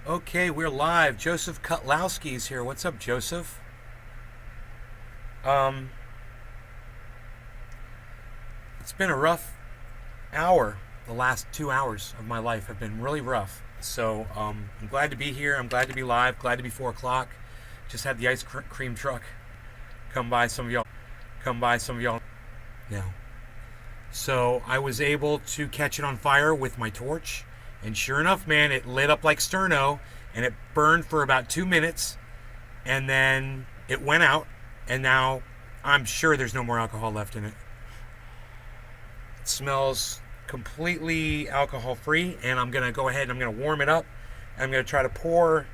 Okay, we're live. Joseph Kutlowski's here. What's up, Joseph? Um, it's been a rough hour. The last 2 hours of my life have been really rough. So I'm glad to be here. I'm glad to be live. Glad to be 4 o'clock. Just had the ice cream truck come by. Some of y'all now. So I was able to catch it on fire with my torch, and sure enough, man, it lit up like sterno, and it burned for about 2 minutes, and then it went out, and now I'm sure there's no more alcohol left in it. It smells completely alcohol free, and I'm gonna go ahead and I'm gonna warm it up. I'm gonna try to pour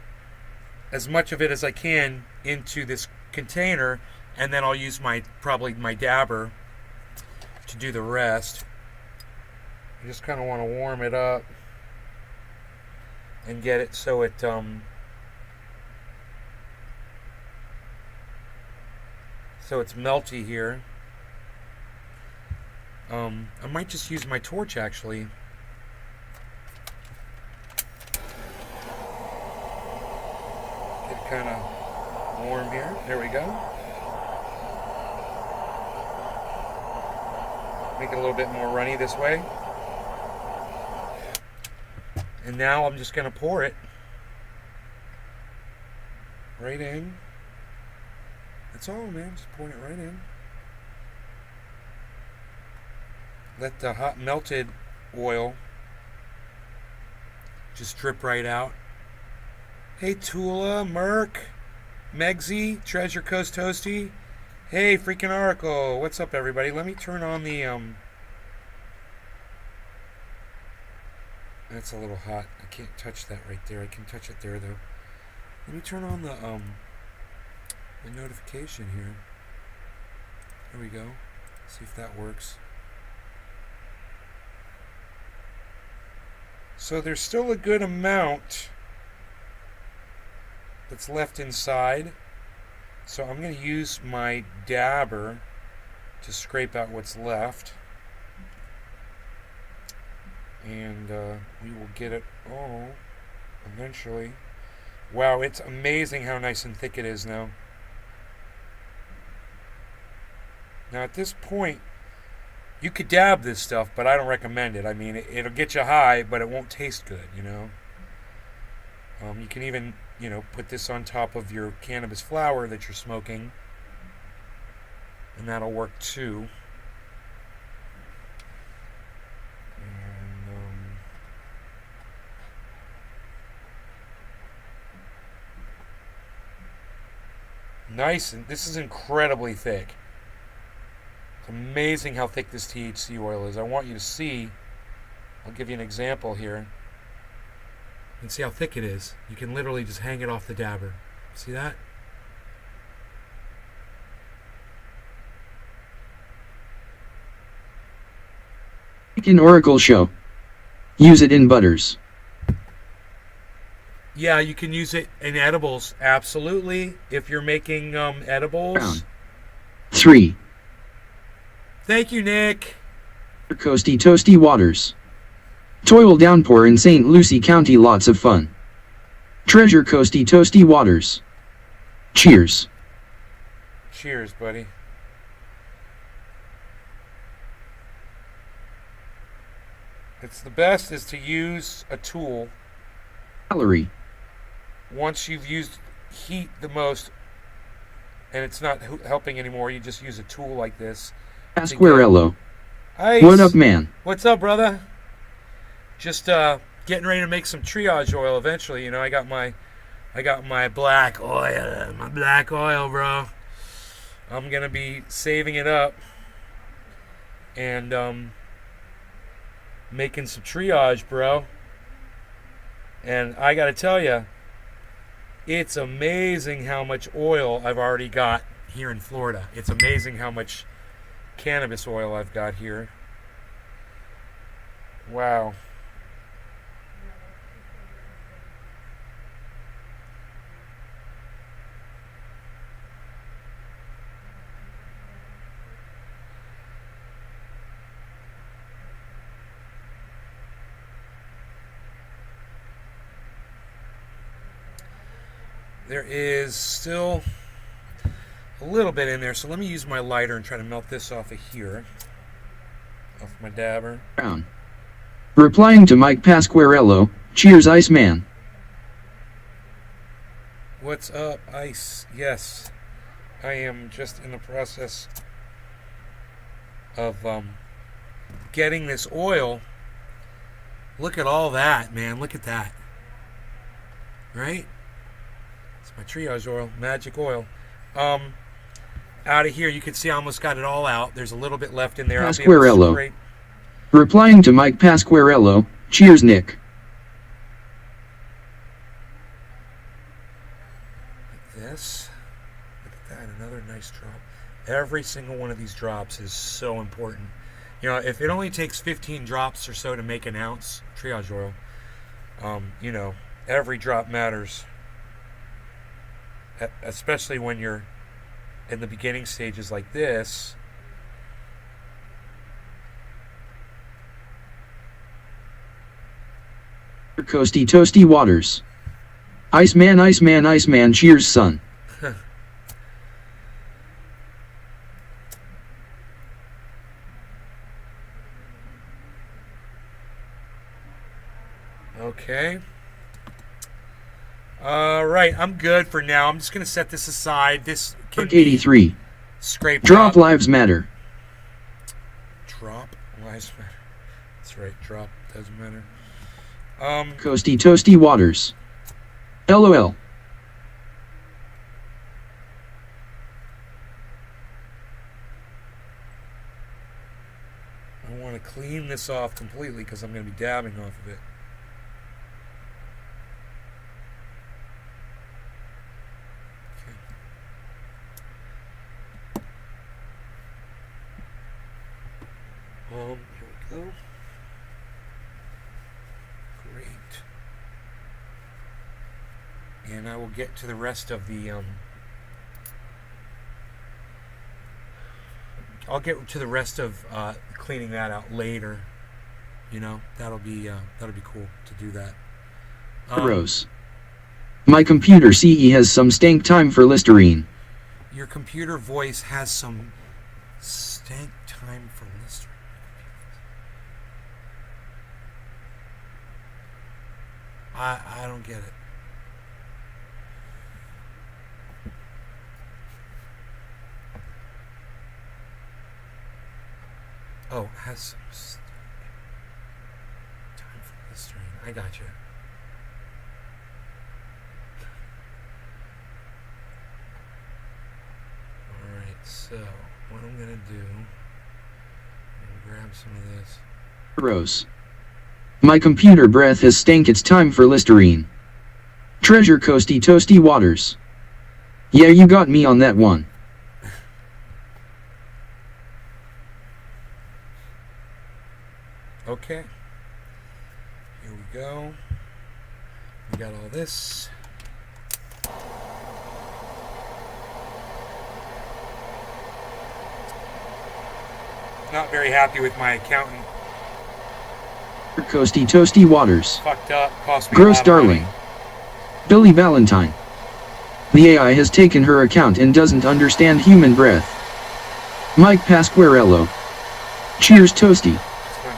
as much of it as I can into this container, and then I'll use probably my dabber to do the rest. I just kind of want to warm it up and get it so it's melty here. I might just use my torch actually. Get it kind of warm here. There we go. Make it a little bit more runny this way. And now I'm just going to pour it right in. That's all, man. Just pouring it right in. Let the hot melted oil just drip right out. Hey, Tula, Merc, Megsy, Treasure Coast Toasty. Hey, freaking Oracle. What's up, everybody? Let me turn on the, That's a little hot. I can't touch that right there. I can touch it there, though. Let me turn on the notification here. There we go. See if that works. So there's still a good amount that's left inside. So I'm going to use my dabber to scrape out what's left. And we will get it all eventually. Wow, it's amazing how nice and thick it is now. Now at this point, you could dab this stuff, but I don't recommend it. I mean, it'll get you high, but it won't taste good, you know. You can even, put this on top of your cannabis flower that you're smoking, and that'll work too. And, nice, and this is incredibly thick. It's amazing how thick this THC oil is. I want you to see. I'll give you an example here. And see how thick it is. You can literally just hang it off the dabber. See that? In Oracle Show. Use it in butters. Yeah, you can use it in edibles. Absolutely. If you're making edibles. Round 3. Thank you, Nick. Coasty Toasty Waters. Toil downpour in St. Lucie County, lots of fun. Treasure Coasty Toasty Waters. Cheers. Cheers, buddy. It's the best is to use a tool. Gallery. Once you've used heat the most and it's not helping anymore, you just use a tool like this. Asquarello. Ice. What up, man? What's up, brother? Just getting ready to make some triage oil eventually. I got my black oil, bro. I'm gonna be saving it up and making some triage, bro. And I gotta tell you, it's amazing how much oil I've already got here in Florida. It's amazing how much cannabis oil I've got here. Wow. There is still a little bit in there, so let me use my lighter and try to melt this off of here. Off my dabber. Brown. Replying to Mike Pasquarello, cheers Iceman. What's up, Ice? Yes, I am just in the process of getting this oil. Look at all that, man. Look at that. Right? It's my triage oil, magic oil. Out of here, you can see I almost got it all out. There's a little bit left in there. Pasquarello. Replying to Mike Pasquarello, cheers Nick. Like this. Look at that, another nice drop. Every single one of these drops is so important. You know, if it only takes 15 drops or so to make an ounce triage oil, you know, every drop matters. Especially when you're in the beginning stages like this. Coasty Toasty Waters. Iceman, Iceman, Iceman, cheers son. Okay. Alright, I'm good for now. I'm just going to set this aside. This can be 83. scraped Drop up. lives matter. Drop lives matter. That's right, drop doesn't matter. Coasty Toasty Waters. LOL. I want to clean this off completely because I'm going to be dabbing off of it. Here we go. Great. And I will get to the rest of the I'll get to the rest of cleaning that out later. You know, that'll be cool to do that. Rose. My computer CE has some stank time for Listerine. Your computer voice has some stank time for Listerine. I don't get it. Oh, it has some time for Listerine. I got you. Alright, so what I'm gonna do, I'm gonna grab some of this. Rose. My computer breath has stank, it's time for Listerine. Treasure Coasty Toasty Waters. Yeah, you got me on that one. Okay. Here we go. We got all this. Not very happy with my accountant. Coasty Toasty Waters. Fucked up. Cost me Gross a lot of darling. money. Billy Valentine. The AI has taken her account and doesn't understand human breath. Mike Pasquarello. Cheers Toasty. It's fine.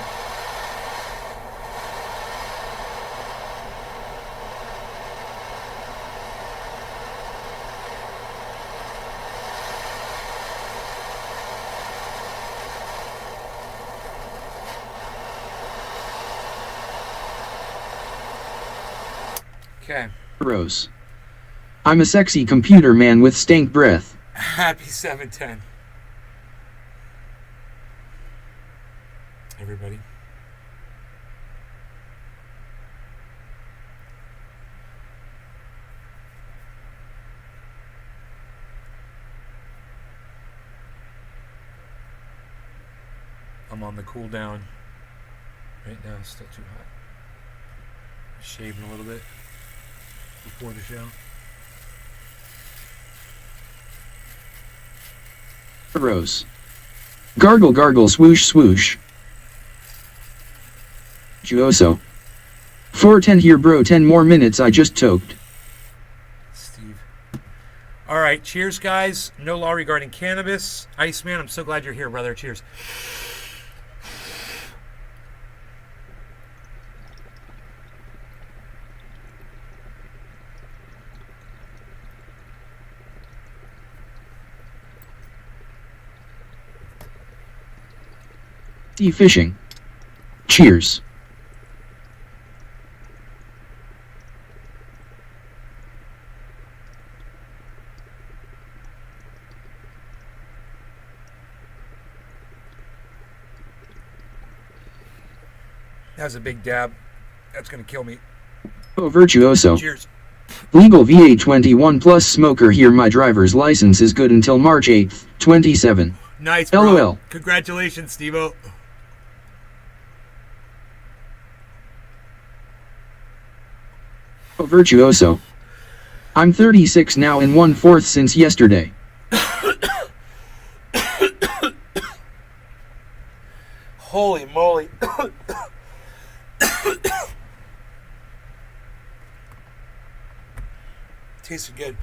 Okay. Rose. I'm a sexy computer man with stank breath. Happy 710. Everybody. I'm on the cool down. Right now it's still too hot. Shaving a little bit before the show. Rose. Gargle gargle swoosh swoosh. Juoso. 410 here bro, 10 more minutes I just toked. Steve. All right, cheers, guys. No law regarding cannabis. Iceman, I'm so glad you're here, brother. Cheers. Sea fishing. Cheers. That was a big dab. That's going to kill me. Oh, virtuoso. Cheers. Legal VA 21 plus smoker here. My driver's license is good until March 8th, 27. Nice, bro. LOL. Congratulations, Steve-O. Oh, virtuoso. I'm 36 now and 1/4 since yesterday. Holy moly. Tasted good.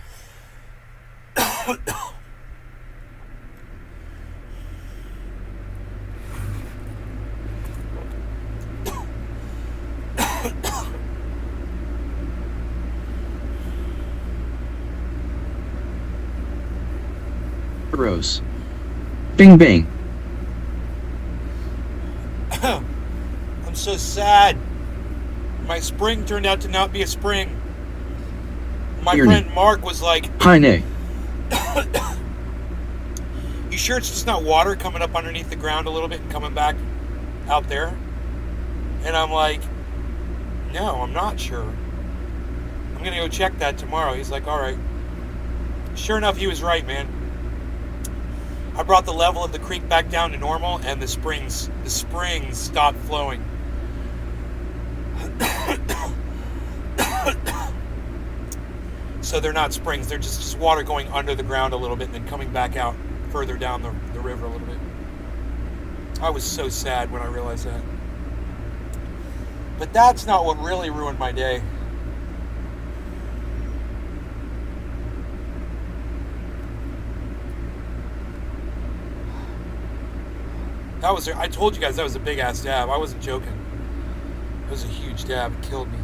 Rose. Bing bang. I'm so sad. My spring turned out to not be a spring. My Irony. friend Mark was like, Hi nay. you sure it's just not water coming up underneath the ground a little bit and coming back out there? And I'm like, no, I'm not sure. I'm going to go check that tomorrow. He's like, all right. Sure enough, he was right, man. I brought the level of the creek back down to normal, and the springs stopped flowing. So they're not springs, they're just water going under the ground a little bit and then coming back out further down the river a little bit. I was so sad when I realized that. But that's not what really ruined my day. I told you guys that was a big ass dab. I wasn't joking. It was a huge dab. It killed me.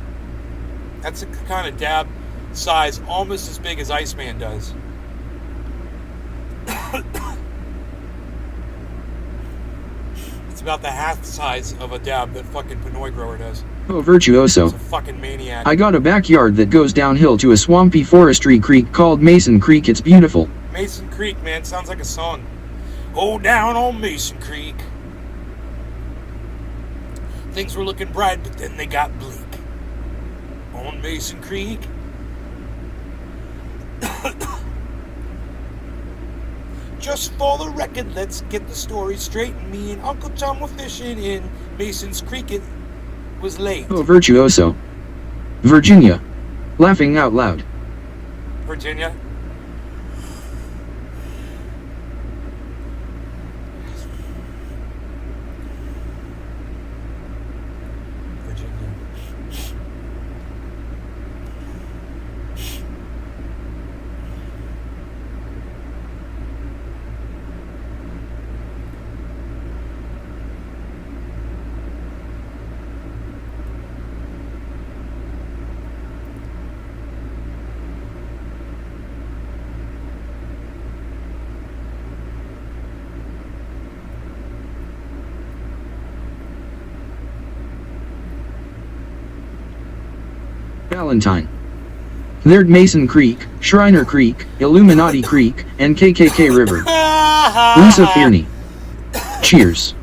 That's the kind of dab size almost as big as Iceman does. It's about the half size of a dab that fucking Pinoy grower does. Oh, virtuoso. It's a fucking maniac. I got a backyard that goes downhill to a swampy forestry creek called Mason Creek. It's beautiful. Mason Creek, man, sounds like a song. Oh, down on Mason Creek. Things were looking bright, but then they got bleak. On Mason Creek. Just for the record, let's get the story straight. Me and Uncle Tom were fishing in Mason's Creek. It was late. Oh, virtuoso. Virginia. Laughing out loud. Virginia. Valentine. There'd Mason Creek, Shriner Creek, Illuminati Creek, and KKK River. Lisa Fearney. Cheers.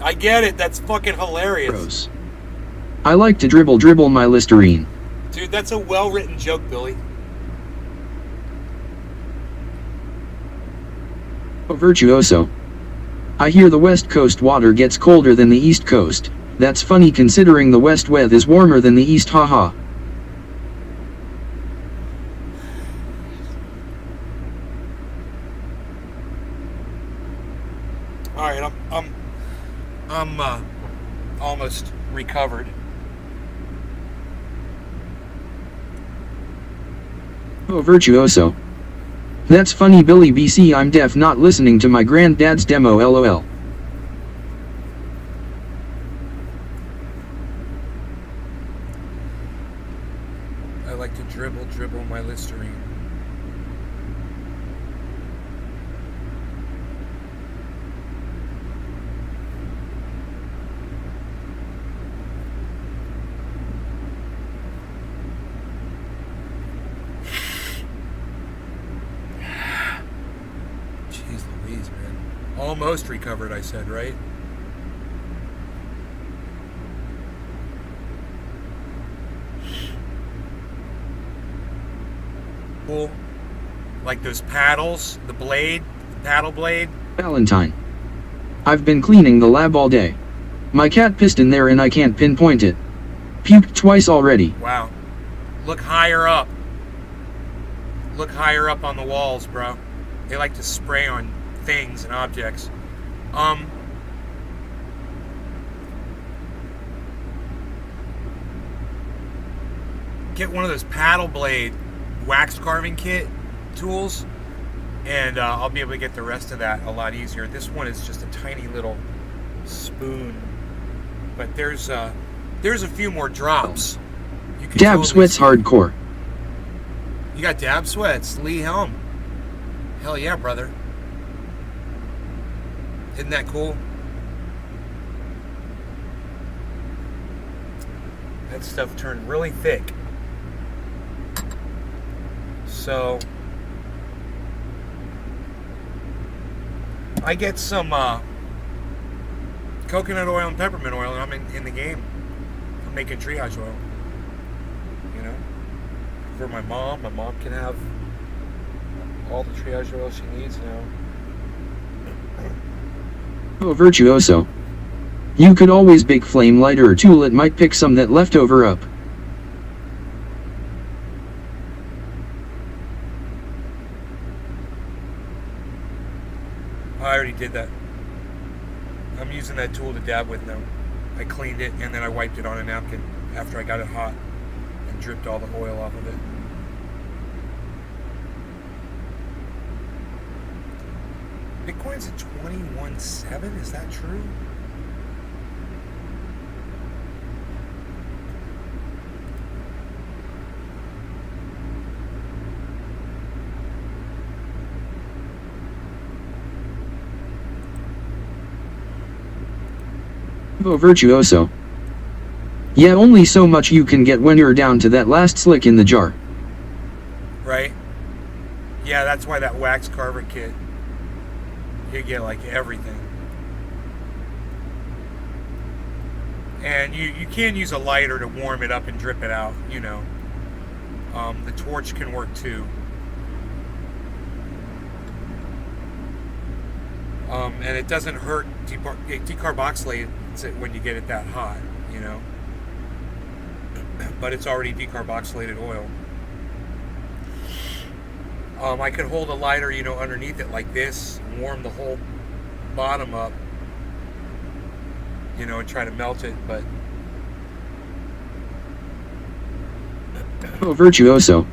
I get it. That's fucking hilarious. Rose. I like to dribble my Listerine. Dude, that's a well-written joke, Billy. Oh, virtuoso. I hear the West Coast water gets colder than the East Coast. That's funny considering the West weather is warmer than the East, haha. Alright, I'm almost recovered. Oh, virtuoso. That's funny, Billy BC. I'm deaf, not listening to my granddad's demo, lol. I like to dribble my Listerine. Jeez Louise, man. Almost recovered, I said, right? Cool. Like those paddles, the paddle blade. Valentine. I've been cleaning the lab all day. My cat pissed in there and I can't pinpoint it. Puked twice already. Wow. Look higher up. Look higher up on the walls, bro. They like to spray on things and objects. Get one of those paddle blade wax carving kit tools, and I'll be able to get the rest of that a lot easier. This one is just a tiny little spoon, but there's a few more drops. You can Dab totally sweats see. hardcore. You got dab sweats, Lee Helm. Hell yeah, brother. Isn't that cool? That stuff turned really thick. So I get some coconut oil and peppermint oil, and I'm in the game. I'm making triage oil. You know? For my mom. My mom can have all the triage oil she needs now. Oh, virtuoso. You could always big flame lighter or tool, it might pick some that leftover up. I already did that. I'm using that tool to dab with now. I cleaned it and then I wiped it on a napkin after I got it hot and dripped all the oil off of it. Bitcoin's at 21.7, is that true? Oh, virtuoso. Yeah, only so much you can get when you're down to that last slick in the jar. Right? Yeah, that's why that wax carver kit, you get like everything. And you can use a lighter to warm it up and drip it out, you know. The torch can work too. And it doesn't hurt, it decarboxylates it when you get it that hot, you know. But it's already decarboxylated oil. I could hold a lighter, you know, underneath it like this, warm the whole bottom up, you know, and try to melt it, but... Oh, virtuoso.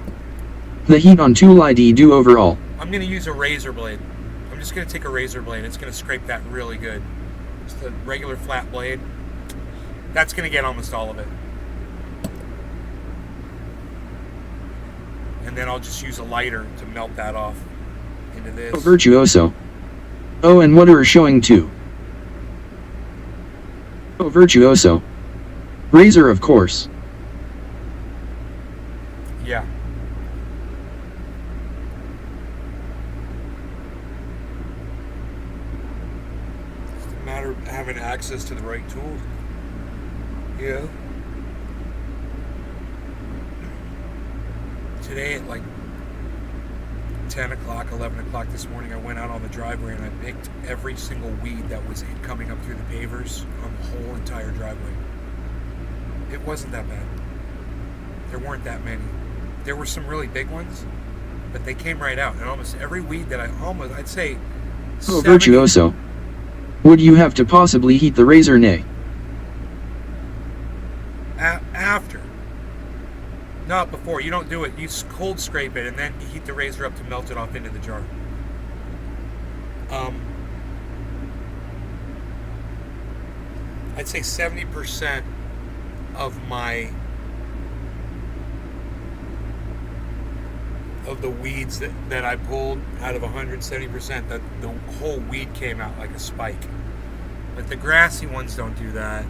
The heat on tool ID do overall. I'm going to use a razor blade. I'm just going to take a razor blade. It's going to scrape that really good. Just a regular flat blade. That's going to get almost all of it. And then I'll just use a lighter to melt that off into this. Oh, virtuoso. Oh, and what are showing too? Oh, virtuoso. Razor, of course. Yeah. It's a matter of having access to the right tools. Yeah. Today at like 10 o'clock, 11 o'clock this morning, I went out on the driveway and I picked every single weed that was coming up through the pavers on the whole entire driveway. It wasn't that bad. There weren't that many. There were some really big ones, but they came right out. And almost every weed that I'd say... Oh, virtuoso. Would you have to possibly heat the razor, nay? After. Not before. You don't do it. You cold scrape it and then you heat the razor up to melt it off into the jar. I'd say 70% of the weeds that I pulled out of 170%, that the whole weed came out like a spike. But the grassy ones don't do that.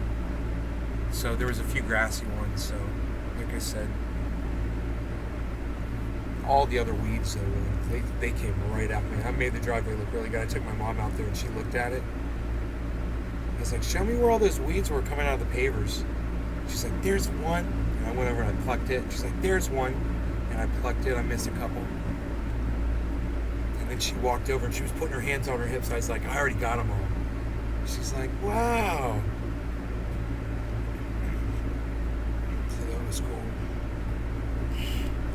So there was a few grassy ones. So, like I said, all the other weeds though, they came right at me. I made the driveway look really good. I took my mom out there and she looked at it. I was like, show me where all those weeds were coming out of the pavers. She's like, there's one. And I went over and I plucked it. She's like, there's one. And I plucked it. I missed a couple. And then she walked over and she was putting her hands on her hips. I was like, I already got them all. She's like, wow. So that was cool.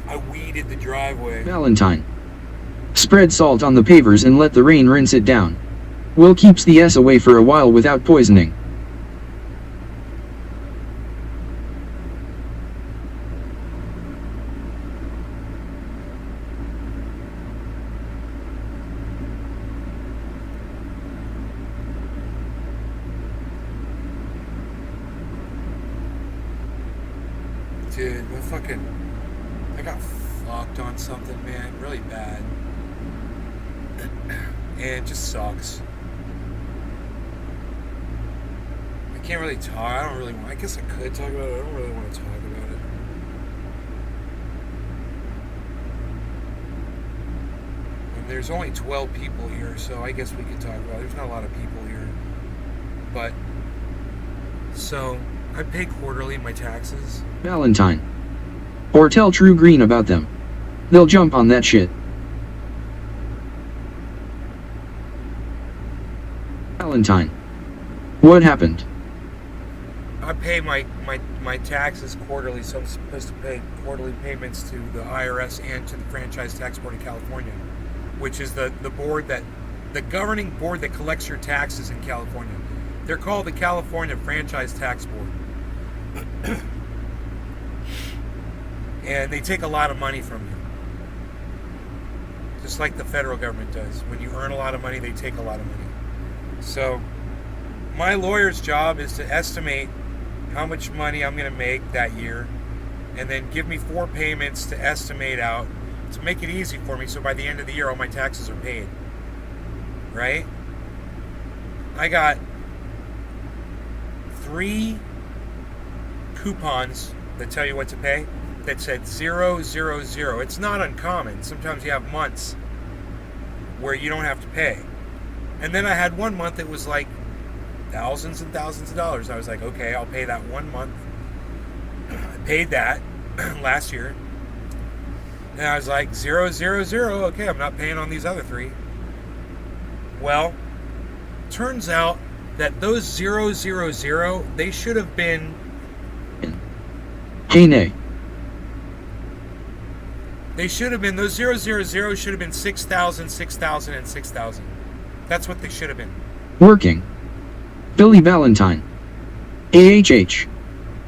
I weeded the driveway. Valentine. Spread salt on the pavers and let the rain rinse it down. Will keeps the S away for a while without poisoning. Dude, I got fucked on something, man, really bad. And it just sucks. I can't really talk. I guess I could talk about it. I don't really want to talk about it. And there's only 12 people here, so I guess we could talk about it. There's not a lot of people here. But, so, I pay quarterly my taxes. Valentine. Or tell True Green about them. They'll jump on that shit. Valentine. What happened? I pay my taxes quarterly, so I'm supposed to pay quarterly payments to the IRS and to the Franchise Tax Board of California, which is the governing board that collects your taxes in California. They're called the California Franchise Tax Board. And they take a lot of money from you. Just like the federal government does. When you earn a lot of money, they take a lot of money. So, my lawyer's job is to estimate how much money I'm going to make that year, and then give me 4 payments to estimate out, to make it easy for me, so by the end of the year all my taxes are paid. Right? I got 3 coupons that tell you what to pay that said 000. It's not uncommon. Sometimes you have months where you don't have to pay. And then I had one month that was like thousands and thousands of dollars. I was like, okay, I'll pay that one month. I paid that last year. And I was like, 000. Okay, I'm not paying on these other 3. Well, turns out that those 000, they should have been... Hey, nay. They should have been, those 000 should have been 6,000, 6,000, and 6,000. That's what they should have been. Working. Billy Valentine. AHH.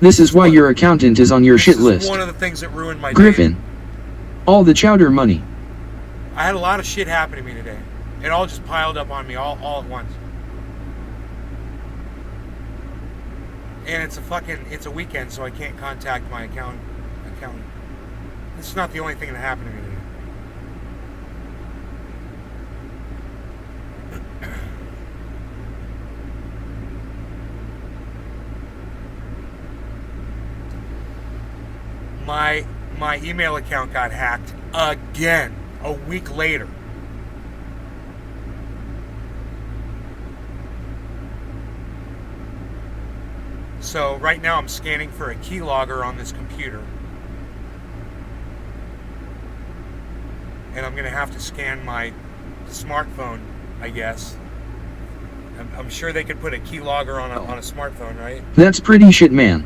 This is why your accountant is on your shit list. This is one of the things that ruined my Griffin. day. All the chowder money. I had a lot of shit happen to me today. It all just piled up on me all at once. And it's a weekend, so I can't contact my accountant. It's not the only thing that happened to me today. My email account got hacked again a week later. So right now I'm scanning for a keylogger on this computer. And I'm going to have to scan my smartphone, I guess. I'm sure they could put a keylogger on a smartphone, right? That's pretty shit, man.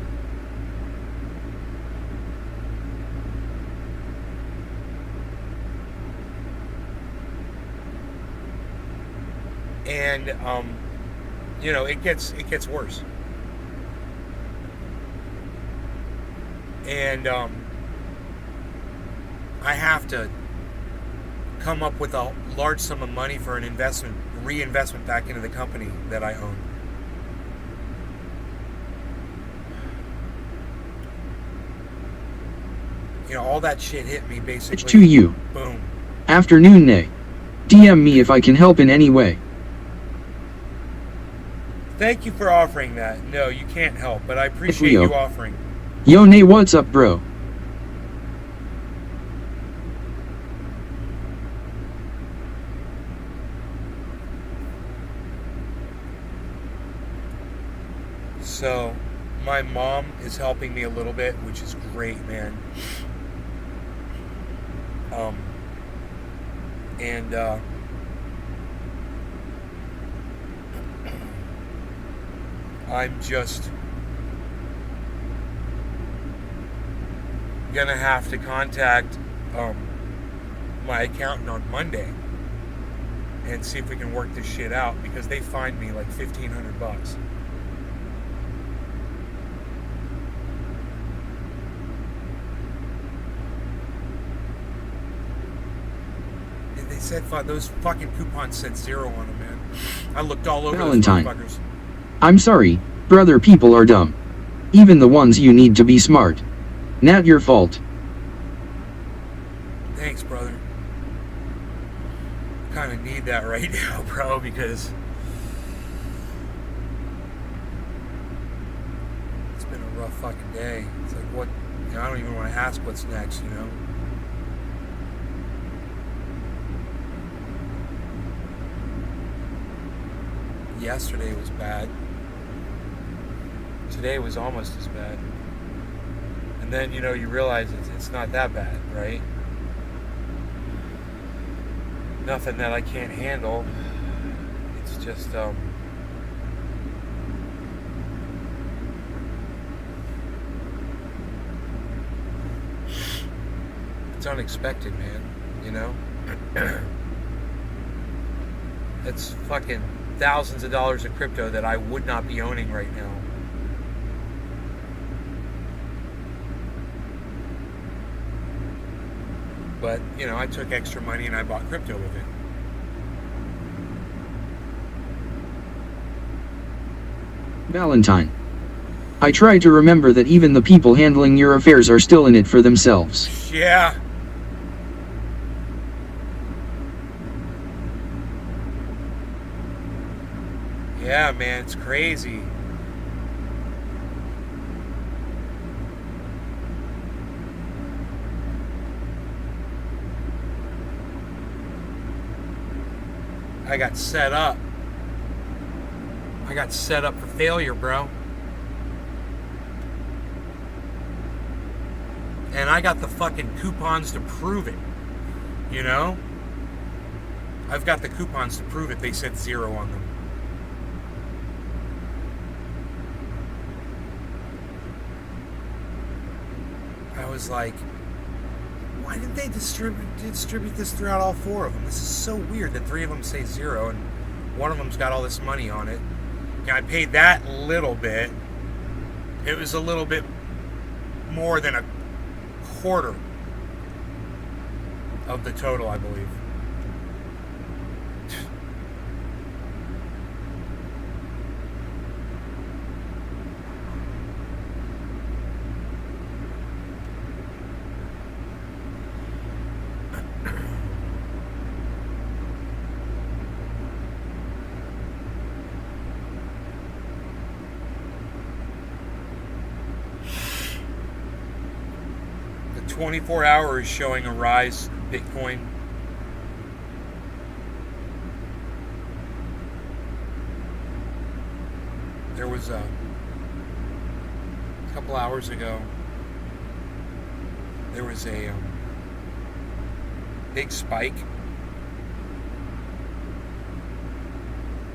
And it gets worse. And I have to come up with a large sum of money for an reinvestment back into the company that I own. You know, all that shit hit me basically. To you. Boom. Afternoon, nay. DM me if I can help in any way. Thank you for offering that. No, you can't help, but I appreciate Leo. you offering. Yo, nay, what's up, bro? So, my mom is helping me a little bit, which is great, man. And I'm just gonna have to contact my accountant on Monday and see if we can work this shit out, because they fined me like $1,500. They said those fucking coupons said 0 on them, man. I looked all over Valentine. those motherfuckers. I'm sorry, brother, people are dumb. Even the ones you need to be smart. Not your fault. Thanks, brother. Kind of need that right now, bro, because it's been a rough fucking day. It's like, what? You know, I don't even want to ask what's next, you know? Yesterday was bad. Today was almost as bad. And then, you know, you realize it's not that bad, right? Nothing that I can't handle. It's just, it's unexpected, man, you know? It's fucking thousands of dollars of crypto that I would not be owning right now. But, you know, I took extra money and I bought crypto with it. Valentine. I try to remember that even the people handling your affairs are still in it for themselves. Yeah. Yeah, man, it's crazy. I got set up. I got set up for failure, bro. And I got the fucking coupons to prove it. You know? I've got the coupons to prove it. They said 0 on them. I was like, why didn't they distribute this throughout all 4 of them? This is so weird that 3 of them say 0 and one of them's got all this money on it. I paid that little bit. It was a little bit more than a quarter of the total, I believe. The 24 hours showing a rise in Bitcoin. There was a couple hours ago, there was a big spike,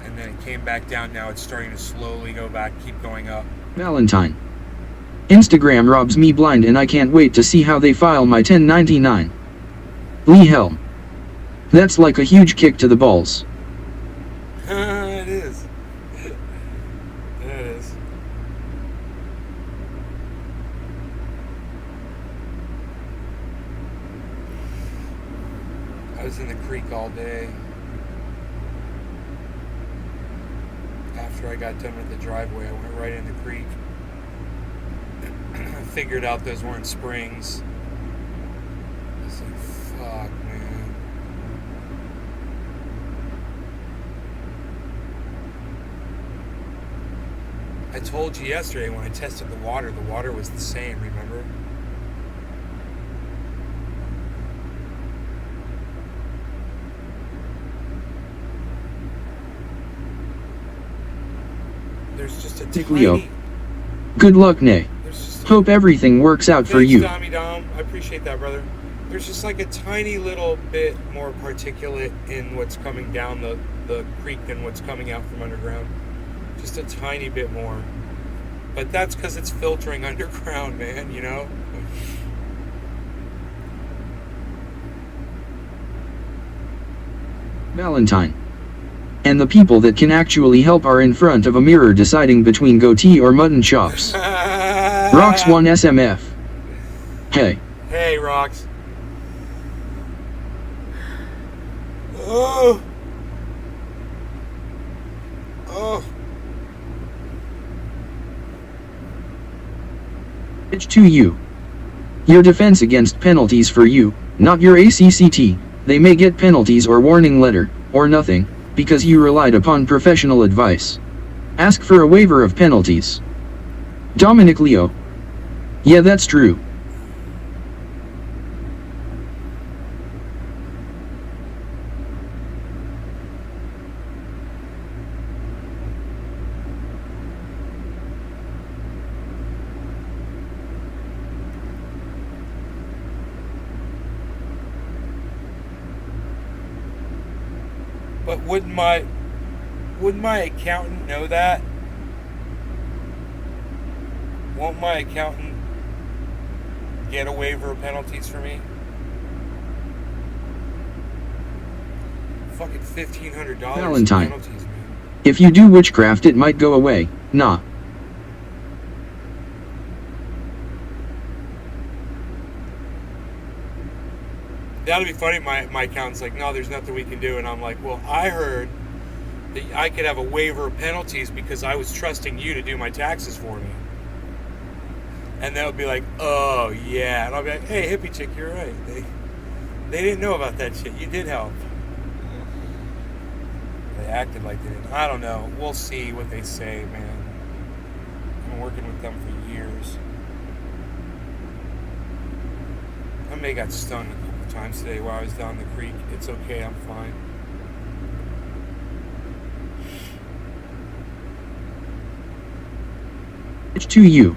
and then it came back down. Now it's starting to slowly go back, keep going up. Valentine. Instagram robs me blind and I can't wait to see how they file my 1099. Lee Helm. That's like a huge kick to the balls. It is. It is. I was in the creek all day. After I got done with the driveway, I went right in the creek. I figured out those weren't springs. I was like, fuck, man. I told you yesterday when I tested the water was the same, remember? There's just a Leo. tiny... Good luck, Nay. There's just Hope everything works out for Thanks, you. Tommy Dom. I appreciate that, brother. There's just like a tiny little bit more particulate in what's coming down the creek than what's coming out from underground. Just a tiny bit more. But that's because it's filtering underground, man, you know? Valentine. And the people that can actually help are in front of a mirror deciding between goatee or mutton chops. Rocks 1 SMF. Hey. Hey, Rocks. Oh. Oh. It's to you. Your defense against penalties for you, not your ACCT. They may get penalties or warning letter, or nothing, because you relied upon professional advice. Ask for a waiver of penalties. Dominic Leo. Yeah, that's true. But wouldn't my accountant know that? Won't my accountant get a waiver of penalties for me? Fucking $1,500 Valentine. penalties, man. If you do witchcraft, it might go away. Nah. That'd be funny. My accountant's like, no, there's nothing we can do. And I'm like, well, I heard that I could have a waiver of penalties because I was trusting you to do my taxes for me. And they'll be like, oh, yeah. And I'll be like, hey, hippie chick, you're right. They didn't know about that shit. You did help. They acted like they didn't. I don't know. We'll see what they say, man. I've been working with them for years. I may got stung a couple times today while I was down the creek. It's okay. I'm fine. It's to you.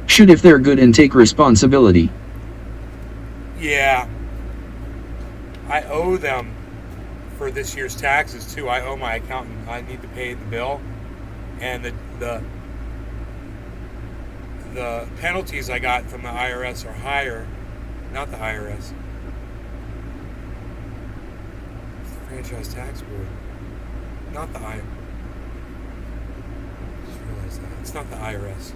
Should if they're good and take responsibility. Yeah. I owe them for this year's taxes too. I owe my accountant. I need to pay the bill. And the penalties I got from the IRS are higher. Not the IRS. It's the Franchise Tax Board. Not the IRS. Just realized that. It's not the IRS.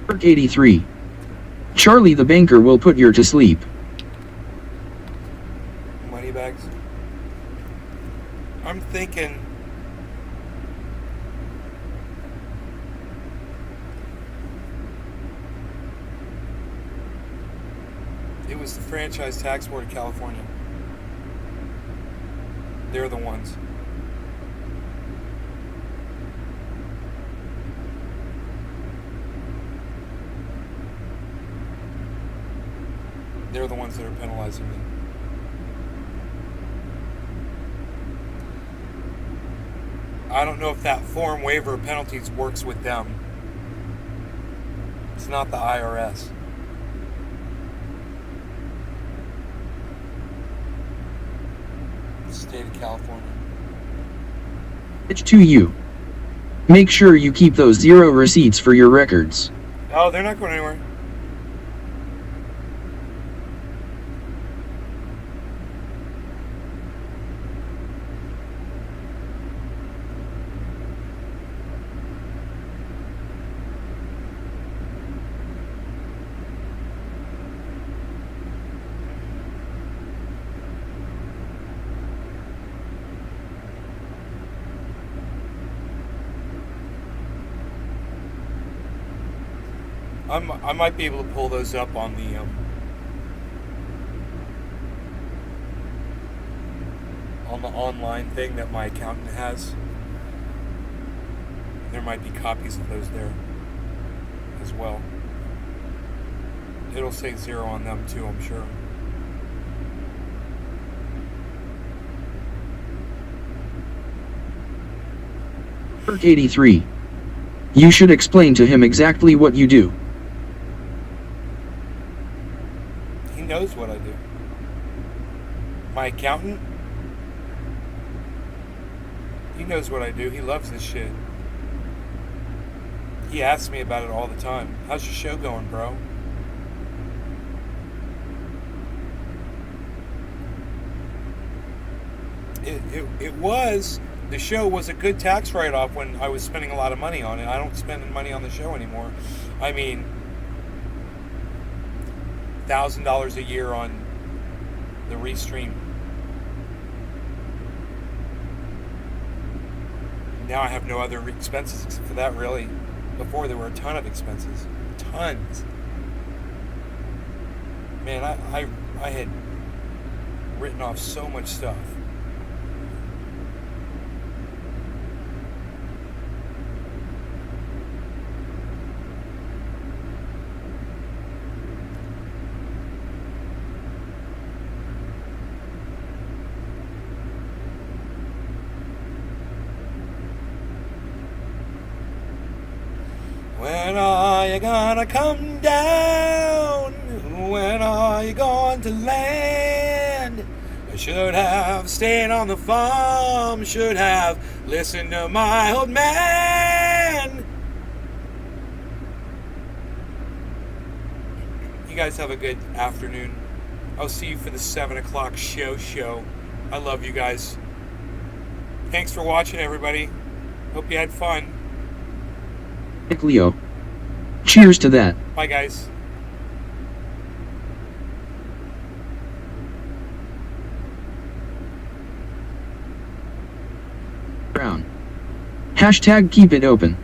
Perk 83. Charlie the banker will put you to sleep. Moneybags. I'm thinking it was the Franchise Tax Board of California. They're the ones. They're the ones that are penalizing me. I don't know if that form waiver of penalties works with them. It's not the IRS. State of California. It's to you. Make sure you keep those 0 receipts for your records. Oh, they're not going anywhere. I might be able to pull those up on the online thing that my accountant has. There might be copies of those there as well. It'll say 0 on them too, I'm sure. Perk 83. You should explain to him exactly what you do. He knows what I do. My accountant, he knows what I do. He loves this shit. He asks me about it all the time. How's your show going, bro? The show was a good tax write-off when I was spending a lot of money on it. I don't spend money on the show anymore. I mean, $1,000 a year on the restream. Now I have no other expenses except for that, really. Before there were a ton of expenses. Tons. Man, I had written off so much stuff. When are you gonna come down? When are you going to land? I should have stayed on the farm, should have listened to my old man. You guys have a good afternoon. I'll see you for the 7 o'clock show. I love you guys. Thanks for watching, everybody. Hope you had fun. Leo. Cheers to that. Bye, guys. Brown. Hashtag keep it open.